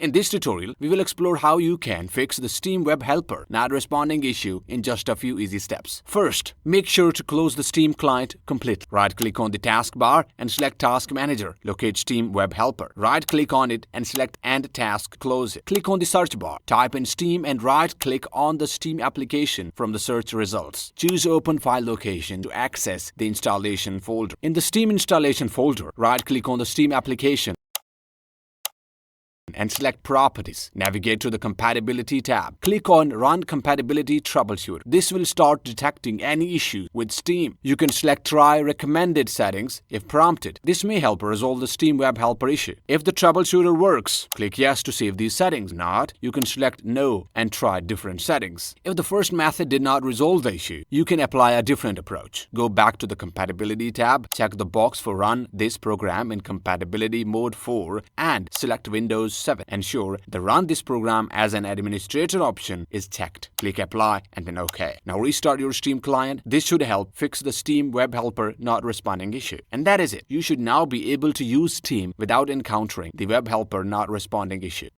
In this tutorial, we will explore how you can fix the Steam web helper not responding issue in just a few easy steps. First, make sure to close the Steam client completely. Right-click on the taskbar and select Task Manager. Locate Steam web helper. Right-click on it and select End Task, close it. Click on the search bar. Type in Steam and right-click on the Steam application from the search results. Choose Open File Location to access the installation folder. In the Steam installation folder, right-click on the Steam application and select Properties. Navigate to the Compatibility tab. Click on Run Compatibility Troubleshooting. This will start detecting any issue with Steam. You can select Try Recommended Settings if prompted. This may help resolve the Steam web helper issue. If the troubleshooter works, click Yes to save these settings. Not, you can select No and try different settings. If the first method did not resolve the issue, you can apply a different approach. Go back to the Compatibility tab, check the box for Run this program in Compatibility Mode 4 and select Windows 7. Ensure the Run this program as an administrator option is checked. Click Apply and then OK. Now restart your Steam client. This should help fix the Steam web helper not responding issue. And that is it. You should now be able to use Steam without encountering the web helper not responding issue.